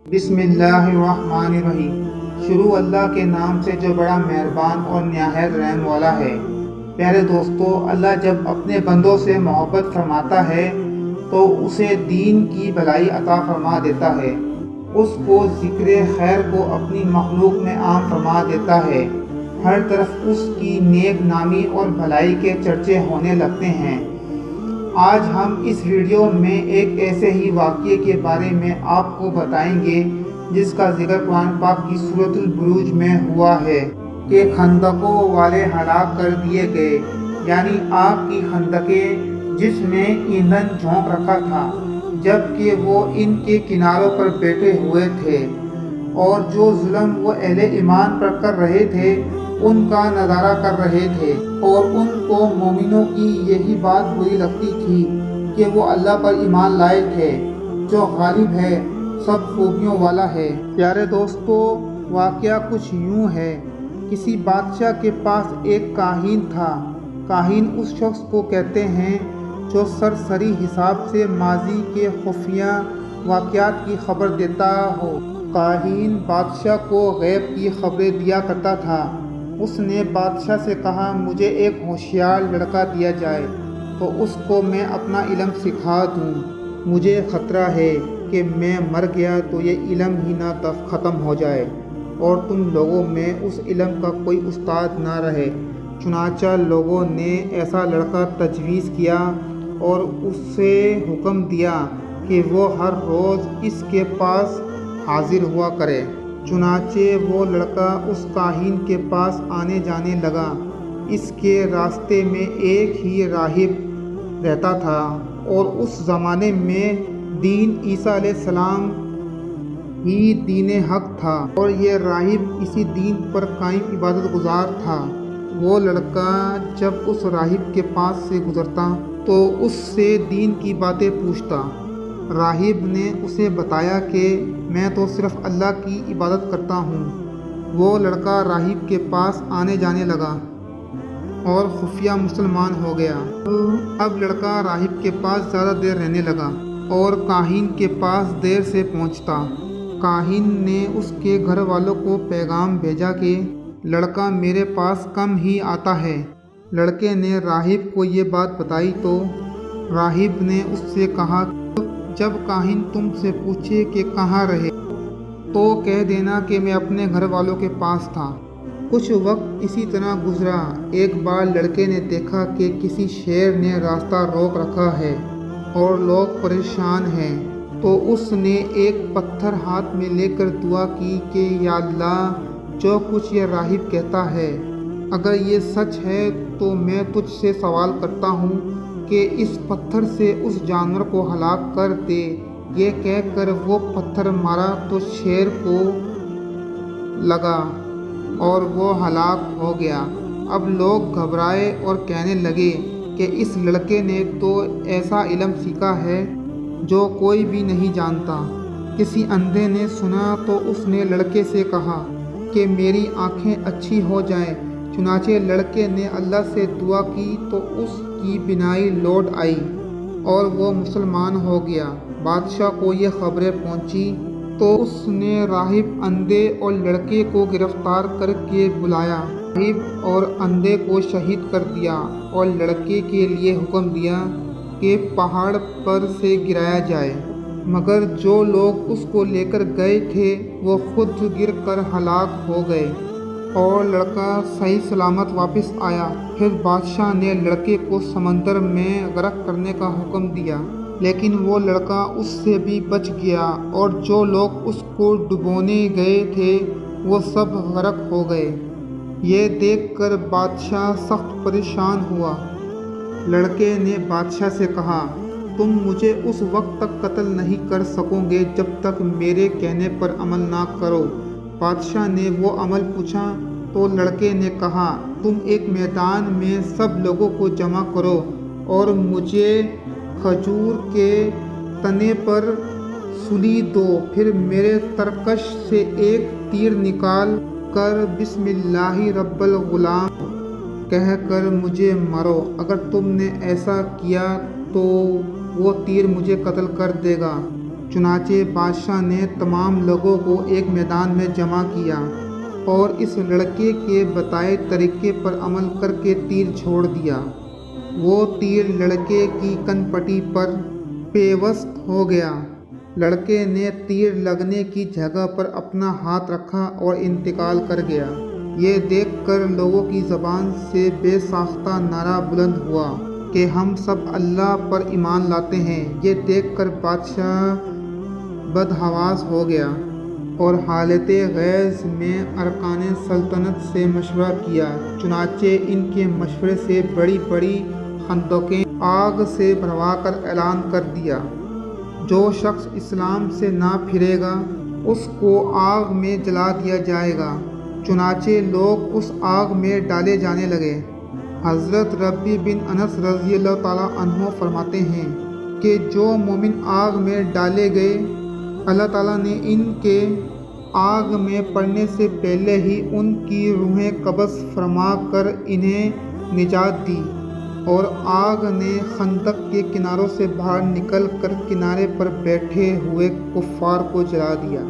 बिस्मिल्लाहिर्रहमानिर्रहीम। शुरू अल्लाह के नाम से जो बड़ा मेहरबान और निहायत रहम वाला है। प्यारे दोस्तों, अल्लाह जब अपने बंदों से मोहब्बत फरमाता है तो उसे दीन की भलाई अता फरमा देता है। उसको ज़िक्र खैर को अपनी मखलूक में आम फरमा देता है। हर तरफ उसकी नेक नामी और भलाई के चर्चे होने लगते हैं। आज हम इस वीडियो में एक ऐसे ही वाक़ये के बारे में आपको बताएंगे जिसका जिक्र कुरान पाक की सूरतुल बुरूज में हुआ है कि खंदकों वाले हलाक कर दिए गए, यानी आग की खंदकें जिसमें ईंधन झोंक रखा था जबकि वो इनके किनारों पर बैठे हुए थे, और जो जुल्म वो अहले ईमान पर कर रहे थे उनका नज़ारा कर रहे थे, और उनको मोमिनों की यही बात बुरी लगती थी कि वो अल्लाह पर ईमान लाए थे जो गालिब है, सब खूबियों वाला है। प्यारे दोस्तों, वाक़या कुछ यूँ है। किसी बादशाह के पास एक काहिन था। काहिन उस शख्स को कहते हैं जो सरसरी हिसाब से माजी के खुफिया वाक़यात की खबर देता हो। काहिन बादशाह को गैब की खबरें दिया करता था। उसने बादशाह से कहा, मुझे एक होशियार लड़का दिया जाए तो उसको मैं अपना इल्म सिखा दूँ। मुझे ख़तरा है कि मैं मर गया तो ये इल्म ही ना ख़त्म हो जाए और तुम लोगों में उस इल्म का कोई उस्ताद ना रहे। चुनाचा लोगों ने ऐसा लड़का तजवीज़ किया और उससे हुक्म दिया कि वो हर रोज़ इसके पास हाजिर हुआ करे। चुनाचे वो लड़का उस काहिन के पास आने जाने लगा। इसके रास्ते में एक ही राहिब रहता था और उस ज़माने में दीन ईसा अलैहिस्सलाम ही दीन हक था और ये राहिब इसी दीन पर कायम इबादत गुजार था। वो लड़का जब उस राहिब के पास से गुजरता तो उससे दीन की बातें पूछता। राहिब ने उसे बताया कि मैं तो सिर्फ़ अल्लाह की इबादत करता हूँ। वो लड़का राहिब के पास आने जाने लगा और खुफिया मुसलमान हो गया। अब लड़का राहिब के पास ज़्यादा देर रहने लगा और काहिन के पास देर से पहुँचता। काहिन ने उसके घर वालों को पैगाम भेजा कि लड़का मेरे पास कम ही आता है। लड़के ने राहिब को ये बात बताई तो राहिब ने उससे कहा, जब काहिन तुमसे पूछे कि कहाँ रहे तो कह देना कि मैं अपने घर वालों के पास था। कुछ वक्त इसी तरह गुजरा। एक बार लड़के ने देखा कि किसी शेर ने रास्ता रोक रखा है और लोग परेशान हैं, तो उसने एक पत्थर हाथ में लेकर दुआ की कि या अल्लाह, जो कुछ ये राहिब कहता है अगर ये सच है तो मैं तुझसे सवाल करता हूँ कि इस पत्थर से उस जानवर को हलाक कर दे। ये कहकर वो पत्थर मारा तो शेर को लगा और वो हलाक हो गया। अब लोग घबराए और कहने लगे कि इस लड़के ने तो ऐसा इल्म सीखा है जो कोई भी नहीं जानता। किसी अंधे ने सुना तो उसने लड़के से कहा कि मेरी आँखें अच्छी हो जाएं। चुनाचे लड़के ने अल्लाह से दुआ की तो उसकी बिनाई लौट आई और वो मुसलमान हो गया। बादशाह को ये खबरें पहुंची तो उसने राहिब, अंधे और लड़के को गिरफ्तार करके बुलाया। राहिब और अंधे को शहीद कर दिया और लड़के के लिए हुक्म दिया कि पहाड़ पर से गिराया जाए, मगर जो लोग उसको लेकर गए थे वो खुद गिरकर हलाक हो गए और लड़का सही सलामत वापस आया। फिर बादशाह ने लड़के को समंदर में गर्क करने का हुक्म दिया, लेकिन वो लड़का उससे भी बच गया और जो लोग उसको डुबोने गए थे वो सब गर्क हो गए। ये देखकर बादशाह सख्त परेशान हुआ। लड़के ने बादशाह से कहा, तुम मुझे उस वक्त तक कत्ल नहीं कर सकोगे जब तक मेरे कहने पर अमल ना करो। बादशाह ने वो अमल पूछा तो लड़के ने कहा, तुम एक मैदान में सब लोगों को जमा करो और मुझे खजूर के तने पर सुली दो, फिर मेरे तरकश से एक तीर निकाल कर बिस्मिल्लाहि रब्बल गुलाम कहकर मुझे मारो। अगर तुमने ऐसा किया तो वो तीर मुझे कत्ल कर देगा چنانچہ بادشاہ نے تمام لوگوں کو ایک میدان میں جمع کیا اور اس لڑکے کے بتائے طریقے پر عمل کر کے تیر چھوڑ دیا۔ وہ تیر لڑکے کی کن پٹی پر پیوست ہو گیا۔ لڑکے نے تیر لگنے کی جگہ پر اپنا ہاتھ رکھا اور انتقال کر گیا۔ یہ دیکھ کر لوگوں کی زبان سے بے ساختہ نعرہ بلند ہوا کہ ہم سب اللہ پر ایمان لاتے ہیں۔ یہ دیکھ کر بادشاہ بدحواس ہو گیا اور حالت غیظ میں ارکان سلطنت سے مشورہ کیا۔ چنانچہ ان کے مشورے سے بڑی بڑی خندقیں آگ سے بھروا کر اعلان کر دیا، جو شخص اسلام سے نہ پھرے گا اس کو آگ میں جلا دیا جائے گا۔ چنانچہ لوگ اس آگ میں ڈالے جانے لگے۔ حضرت ربیع بن انس رضی اللہ تعالیٰ عنہ فرماتے ہیں کہ جو مومن آگ میں ڈالے گئے، اللہ تعالیٰ نے ان کے آگ میں پڑنے سے پہلے ہی ان کی روحیں قبض فرما کر انہیں نجات دی، اور آگ نے خندق کے کناروں سے باہر نکل کر کنارے پر بیٹھے ہوئے کفار کو جلا دیا۔